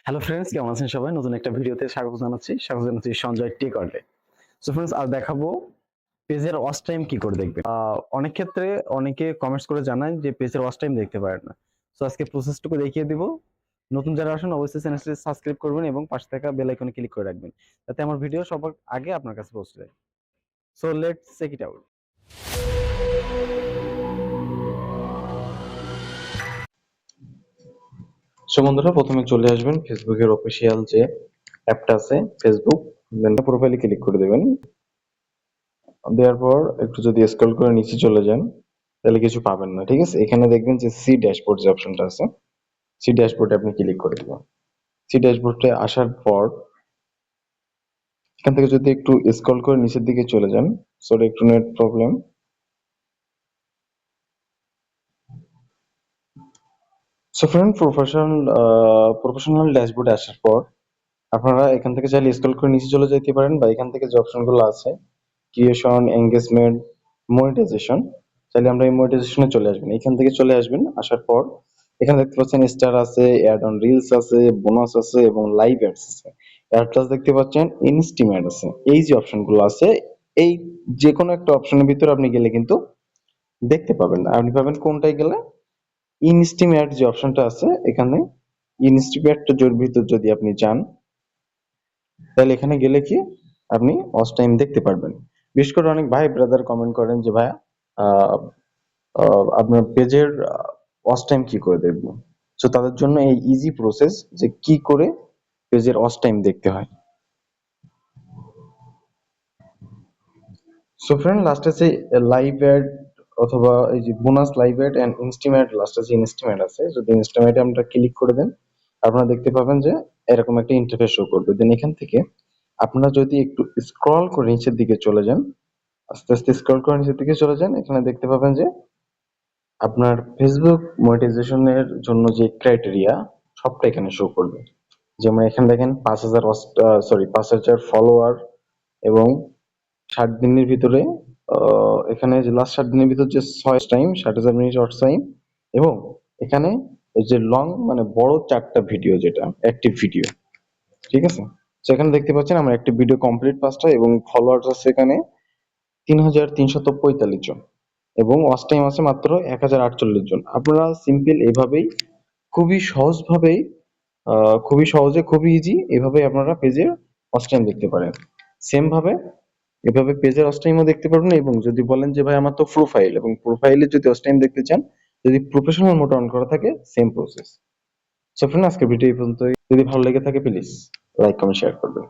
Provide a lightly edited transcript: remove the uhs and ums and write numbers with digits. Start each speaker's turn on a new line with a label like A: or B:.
A: Hello friends, কেমন আছেন সবাই? নতুন একটা ভিডিওতে স্বাগত জানাচ্ছি সঞ্জয় টেক ওয়ার্ল্ডে। সো ফ্রেন্ডস, আজ দেখাবো পেজের ওয়াচ টাইম কি করে দেখবেন। অনেক ক্ষেত্রে অনেকে কমেন্টস করে জানায় যে পেজের ওয়াচ টাইম দেখতে পারেন না। সো আজকে প্রসেসটুকু দেখিয়ে দিব। নতুন যারা আসেন অবশ্যই চ্যানেলটি সাবস্ক্রাইব করবেন এবং পাশে থাকা বেল আইকনে ক্লিক করে রাখবেন, যাতে আমার ভিডিও সবার আগে আপনার কাছে পৌঁছে যায়। So let's check it out.
B: So বন্ধুরা, প্রথমে চলে আসবেন ফেসবুকের অফিসিয়াল যে অ্যাপটা আছে ফেসবুক, দেন প্রোফাইলে ক্লিক করে দেবেন। দেওয়ার পর একটু যদি স্ক্রল করে নিচে চলে যান তাহলে কিছু পাবেন না, ঠিক আছে। এখানে দেখবেন যে সি ড্যাশবোর্ড যে অপশনটা আছে, সি ড্যাশবোর্ডে আপনি ক্লিক করে দেবেন। সি ড্যাশবোর্ডে আসার পর এখান থেকে যদি একটু স্ক্রল করে নিচের দিকে চলে যান, সরি একটু net problem. So friend, professional ড্যাশবোর্ডে আসার পর আপনারা এখান থেকে চাইলে স্ক্রল করে নিচে চলে যেতে পারেন, বা এখান থেকে যে অপশনগুলো আছে ক্রিয়েশন, এঙ্গেজমেন্ট, মনিটাইজেশন, চাইলে আমরা এই মনিটাইজেশনে চলে আসবেন। এখান থেকে চলে আসবেন, আসার পর এখানে দেখতে পাচ্ছেন স্টার আছে, অ্যাড অন রিলস আছে, বোনাস আছে এবং লাইভ অ্যাডস আছে। অ্যাড প্লাস দেখতে পাচ্ছেন, ইনস্টিমেট আছে। এই যে অপশনগুলো আছে, এই যে কোনো একটা অপশনের ভিতরে আপনি গেলে কিন্তু দেখতে পাবেন না। আপনি পাবেন কোনটায় গেলে, ইনস্টিমেট যে অপশনটা আছে এখানে, ইনস্টিমেটের ভিতর যদি আপনি যান তাহলে এখানে গেলে কি আপনি ওয়াচ টাইম দেখতে পারবেন। বিশেষ করে অনেক ভাই ব্রাদার কমেন্ট করেন যে ভাইয়া আপনার পেজের ওয়াচ টাইম কি করে দেখবো। তো তাদের জন্য এই ইজি প্রসেস যে কি করে পেজের ওয়াচ টাইম দেখতে হয়। সো ফ্রেন্ড, লাস্টে যে লাইভ অ্যাড অথবা এই যে বোনাস লাইভ অ্যাড এন্ড ইনস্টিমেট, লাস্টে যে ইনস্টিমেট আছে, যদি ইনস্টিমেটে আমরা ক্লিক করে দেন আপনারা দেখতে পাবেন যে এরকম একটা ইন্টারফেস শো করবে। দেন এখান থেকে আপনারা যদি একটু স্ক্রল করে নিচের দিকে চলে যান, আস্তে আস্তে স্ক্রল করে নিচের দিকে চলে যান, এখানে দেখতে পাবেন যে আপনার ফেসবুক মনিটাইজেশনের জন্য যে ক্রাইটেরিয়া সবটা এখানে শো করবে। যেমন এখানে দেখেন 5,000 ফলোয়ার এবং 60 দিনের ভিতরে এখানে যে লাস্ট 60 দিনের ভিতর যে 6 টাইম 60,000 মিনিট ওয়াচ টাইম, এবং এখানে এই যে লং মানে বড় 4টা ভিডিও, যেটা অ্যাক্টিভ ভিডিও, ঠিক আছে। তো এখানে দেখতে পাচ্ছেন আমার একটি ভিডিও কমপ্লিট 5টা এবং ফলোয়ার্স আছে এখানে 3,345 জন, এবং ওয়াচ টাইম আছে মাত্র 1,048 জন। আপনারা সিম্পল এভাবেই খুবই সহজভাবেই খুবই সহজে খুবই ইজি এভাবেই আপনারা পেজের ওয়াচ টাইম দেখতে পারেন। সেম ভাবে এভাবে পেজের ওয়াচ টাইমও দেখতে পারবেন, এবং যদি বলেন যে ভাই আমার তো প্রোফাইল, এবং প্রোফাইলে যদি ওয়াচ টাইম দেখতে চান, যদি প্রফেশনাল মোড অন করা থাকে, সেম প্রসেস। সো ফ্রেন্ড, আজকের ভিডিও এই পর্যন্তই। যদি ভালো লেগে থাকে প্লিজ লাইক কমেন্ট শেয়ার করবেন।